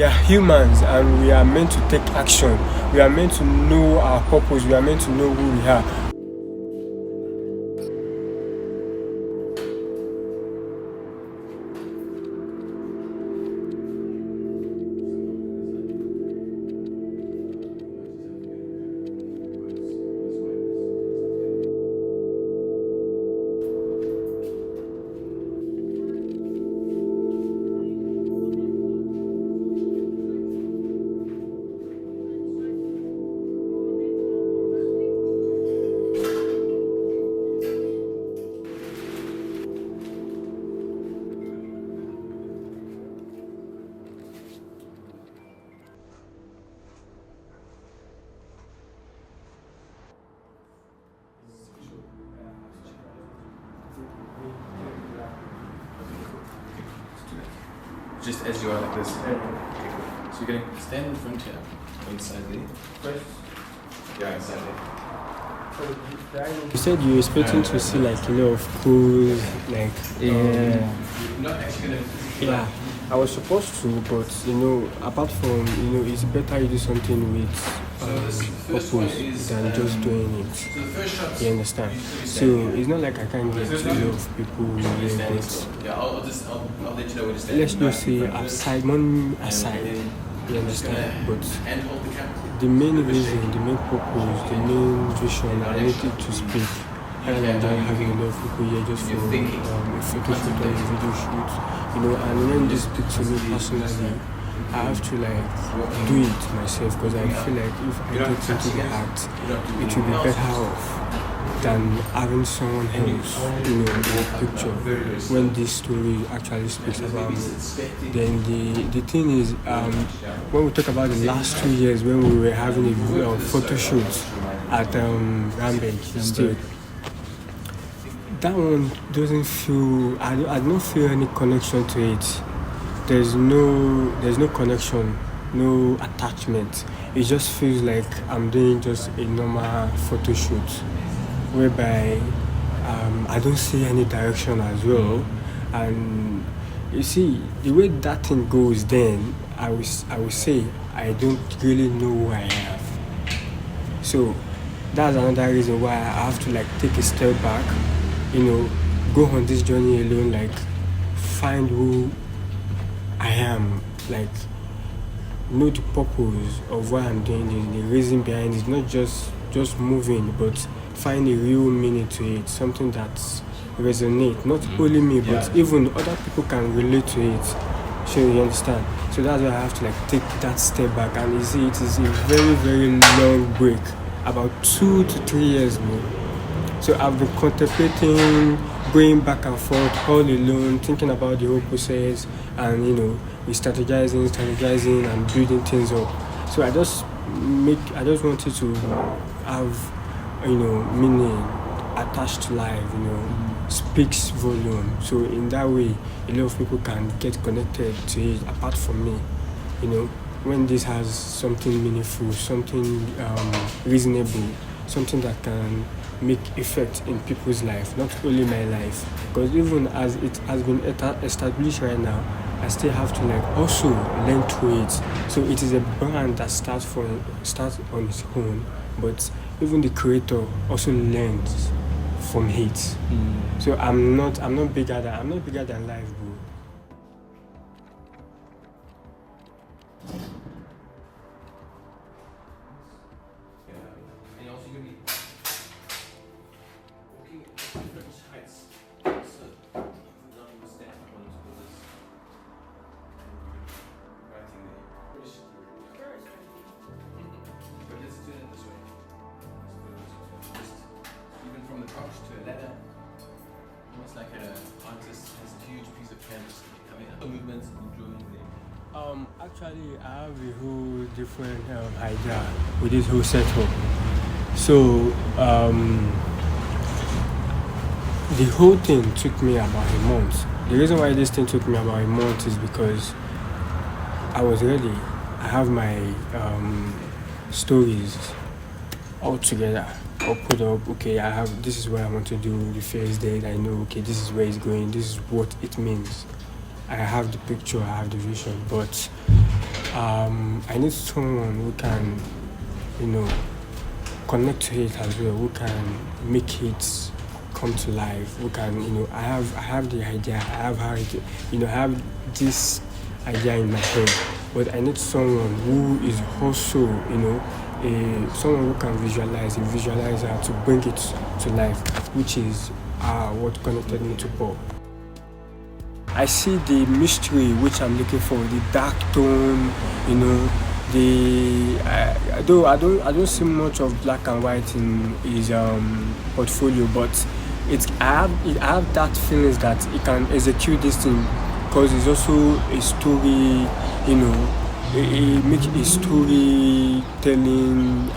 we are humans and we are meant to take action. We are meant to know our purpose. We are meant to know who we are. Just as you are like this. Okay, cool. So you're gonna stand in front here, inside there. Yeah, inside there. You said you were expecting to see like a lot of cool, like You're not actually gonna. yeah. I was supposed to, but apart from it's better you do something with purpose than just doing it. So the first shot. You understand? So it's not like I can't get a lot of people here, but Yeah, I'll let you know where to stand. let's just say aside, money aside. You understand? But And hold the camera. the main reason, the main purpose, the main vision, I needed to speak. Rather than having a lot of people here just for a photo shoot or a video shoot, and when they speak to me personally, I have to do it myself because I feel like if I get into the act, it will be better off than having someone else, in the picture when this story actually speaks about me. Then the thing is, when we talk about the last 2 years when we were having a photo shoot at Rampage still, that one doesn't feel, I don't feel any connection to it. There's no connection, no attachment. It just feels like I'm doing just a normal photo shoot whereby I don't see any direction as well. And you see, the way that thing goes, then I will say I don't really know who I am. So that's another reason why I have to take a step back, go on this journey alone, find who I am, know the purpose of what I'm doing, the reason behind it, not just moving, but find a real meaning to it, something that resonates, not only me, but even other people can relate to it. So you understand? So that's why I have to take that step back. And you see, it is a very, very long break, about 2 to 3 years now. So I've been contemplating going back and forth all alone, thinking about the whole process, and we strategizing and building things up. So I just wanted to have meaning attached to life, speaks volume. So in that way, a lot of people can get connected to it apart from me. When this has something meaningful, something reasonable, something that can make effect in people's life, not only my life. Because even as it has been established right now, I still have to also learn through it. So it is a brand that starts on its own, but even the creator also learns from it. So I'm not bigger than life, bro. To a letter, almost like an artist has a huge piece of canvas coming up. Movements and drawing there. Actually, I have a whole different idea with this whole setup. So, the whole thing took me about a month. The reason why this thing took me about a month is because I was ready. I have my stories all together. Or put up, okay, this is what I want to do, the first date, I know, okay, this is where it's going, this is what it means. I have the picture, I have the vision, but I need someone who can, you know, connect to it as well, who can make it come to life, who can, I have the idea, I have how it, I have this idea in my head, but I need someone who is also, someone who can visualize it, visualizer to bring it to life, which is what connected me to Paul. I see the mystery which I'm looking for, the dark tone, though I don't see much of black and white in his portfolio, but I have that feelings that he can execute this thing because it's also a story, he make a storytelling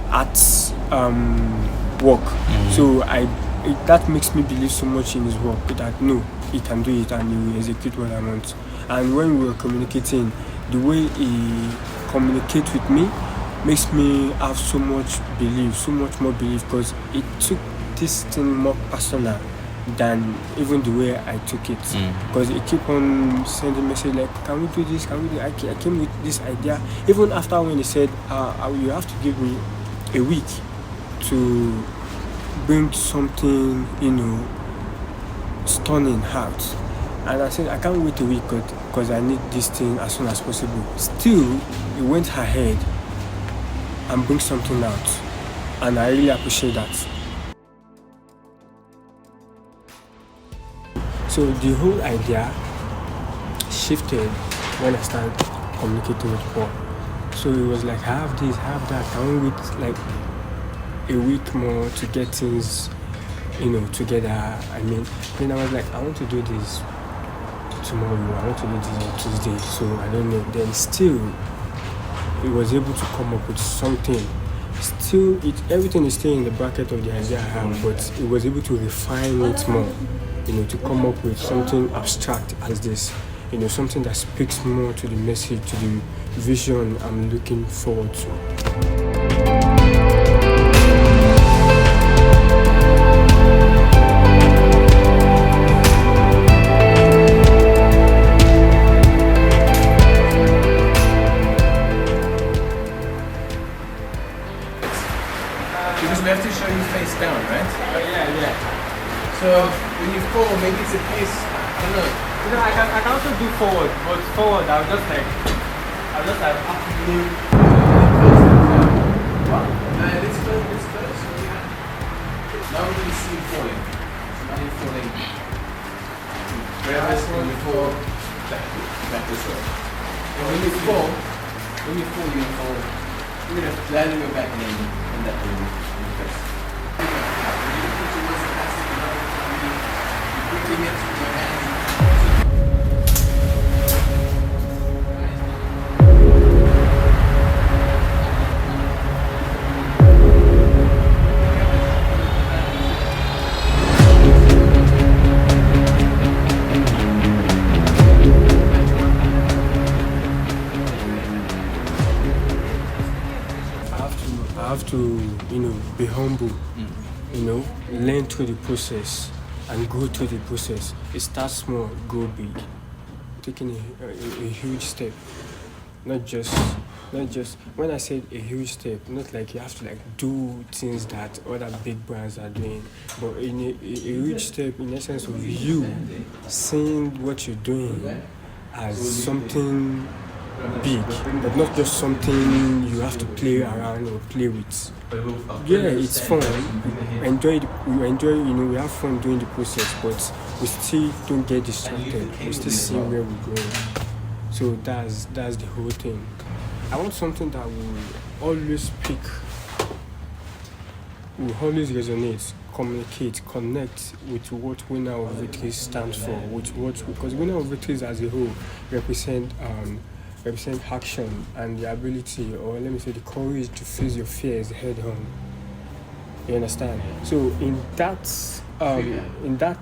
art work. So that makes me believe so much in his work that no, he can do it and he will execute what I want. And when we were communicating, the way he communicates with me makes me have so much more belief, because it took this thing more personal than even the way I took it. Because he keep on sending message like, can we do this? Can we do? I came with this idea. Even after when he said, you have to give me a week to bring something, stunning out. And I said, I can't wait a week because I need this thing as soon as possible. Still, he went ahead and bring something out. And I really appreciate that. So the whole idea shifted when I started communicating with Paul. So it was like, I have this, I have that. I want wait like a week more to get things, together. Then I was like, I want to do this tomorrow. I want to do this on Tuesday. So I don't know. Then still, he was able to come up with something. Still, everything is still in the bracket of the idea I have, but he was able to refine it more. To come up with something abstract as this, something that speaks more to the message, to the vision I'm looking forward to. Because we have to show you face down, right? Yeah. So when you fall, maybe it's a case, I don't know. I can also do forward, but forward I'll just have to move. What? Let's close. Now we're going to see you falling. So now you're falling. Grab this when you fall back this way. And when you fall, you fall. You're going to flatten your back and end up in your face. Bring it to your hands. I have to, be humble, learn through the process and go through the process. It starts small, go big. Taking a huge step. Not just when I said a huge step, not like you have to do things that other big brands are doing, but in a huge step in essence of you seeing what you're doing as something big, but not just something you have to play around or play with. Yeah, it's fun. We enjoy, we have fun doing the process, but we still don't get distracted. We still see where we're going. So that's the whole thing. I want something that will always speak, will always resonate, communicate, connect with what Winner of Victories stands for, because Winner of Victories as a whole represent action and the ability, or let me say the courage to face your fears head on. You understand? So in that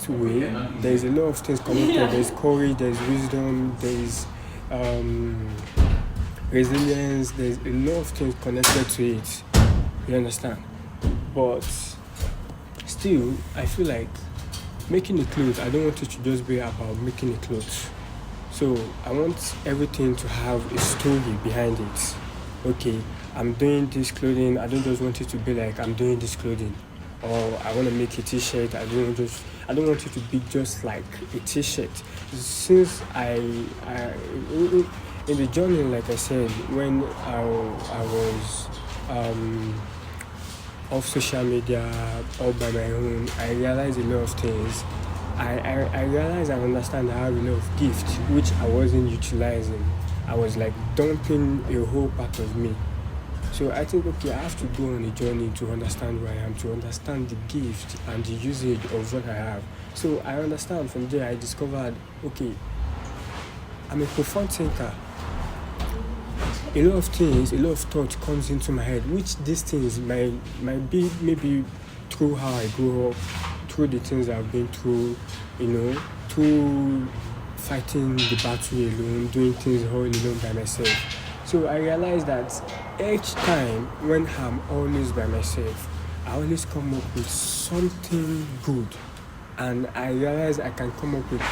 way, there is a lot of things connected. There's courage, there's wisdom, there's resilience, there's a lot of things connected to it. You understand? But still, I feel like making a clothes, I don't want it to just be about making a clothes. So I want everything to have a story behind it. Okay, I'm doing this clothing. I don't just want it to be like I'm doing this clothing, or I want to make a T-shirt. I don't want it to be just like a T-shirt. Since in the journey, like I said, when I was off social media all by my own, I realized a lot of things. I realized I understand I have a lot of gifts which I wasn't utilizing. I was like dumping a whole part of me. So I think, okay, I have to go on a journey to understand who I am, to understand the gift and the usage of what I have. So I understand from there. I discovered, okay, I'm a profound thinker. A lot of things, a lot of thoughts comes into my head, which these things might be maybe through how I grew up, through the things I've been through, through fighting the battle alone, doing things all alone by myself. So I realized that each time when I'm always by myself, I always come up with something good, and I realize I can come up with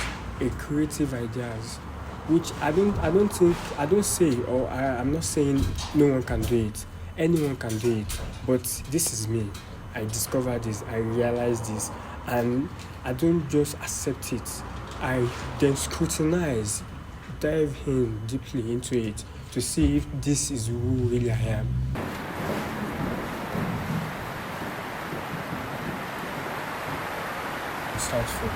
a creative ideas, which I don't say, or I'm not saying no one can do it. Anyone can do it, but this is me. I discovered this, I realized this, and I don't just accept it. I then scrutinize, dive in deeply into it to see if this is who really I am. Stands for.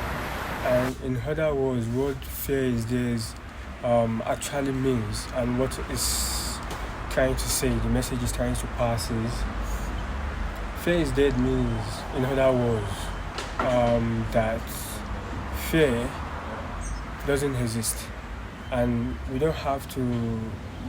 And in other words, what fear is this actually means, and what is trying to say, the message is trying to pass is, fear is dead means, in other words, that fear doesn't exist, and we don't have to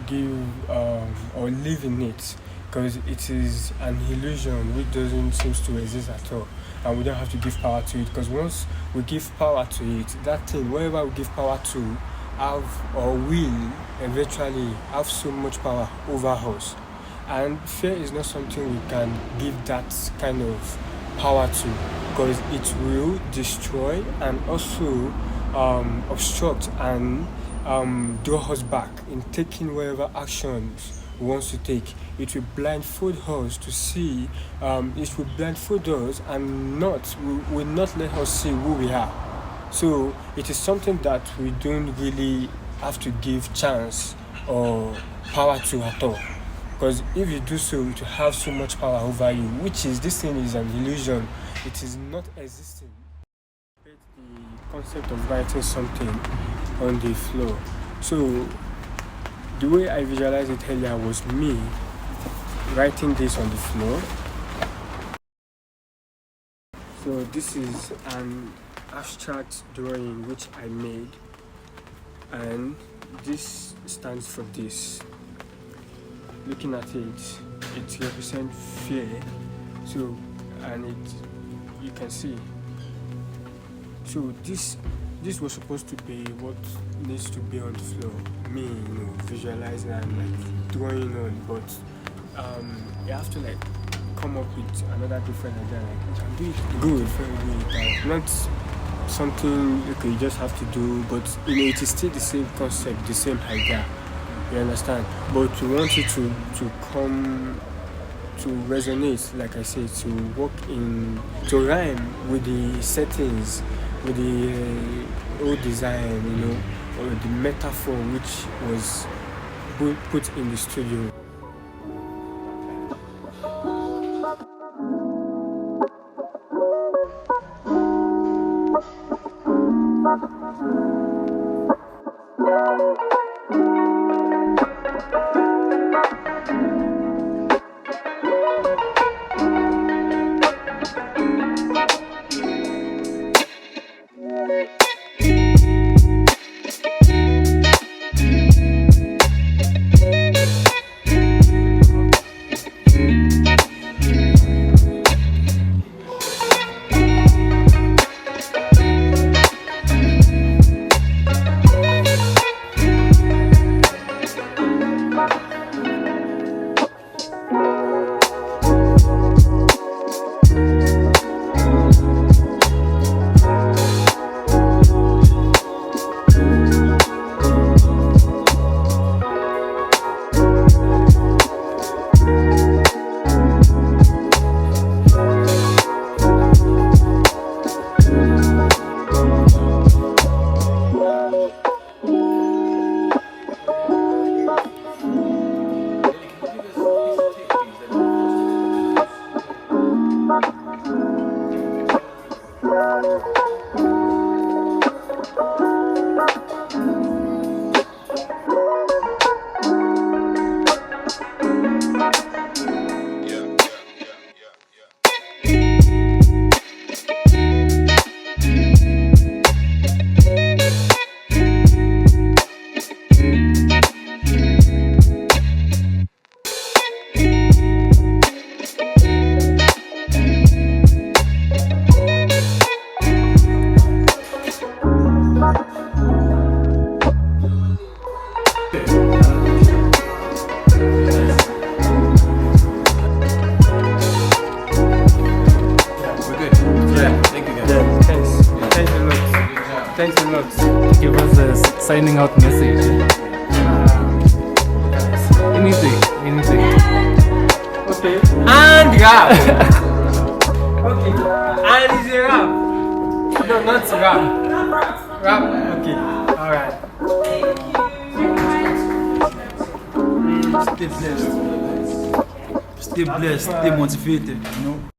give or live in it, because it is an illusion which doesn't seem to exist at all, and we don't have to give power to it, because once we give power to it, that thing, wherever we give power to, have or will eventually have so much power over us. And fear is not something we can give that kind of power to, because it will destroy and also obstruct and draw us back in taking whatever actions we want to take. It will blindfold us to see, it will blindfold us and will not let us see who we are. So it is something that we don't really have to give chance or power to at all. Because if you do so, it will have so much power over you, which is, this thing is an illusion. It is not existing. The concept of writing something on the floor. So the way I visualized it earlier was me writing this on the floor. So this is an abstract drawing which I made, and this stands for this. Looking at it, it represents fear. So, and you can see. So this was supposed to be what needs to be on the floor. Me, visualizing and like drawing on, but you have to like come up with another different idea. Like you can do it good, very good. Like, not something you just have to do, but it is still the same concept, the same idea. You understand? But we want it to come to resonate, like I said, to rhyme with the settings, with the old design, or the metaphor which was put in the studio. signing out message. Anything. Okay. And rap. Okay. And it's a rap. No, not rap. Rap. Okay. Alright. Stay blessed. Stay blessed. Stay motivated. You know.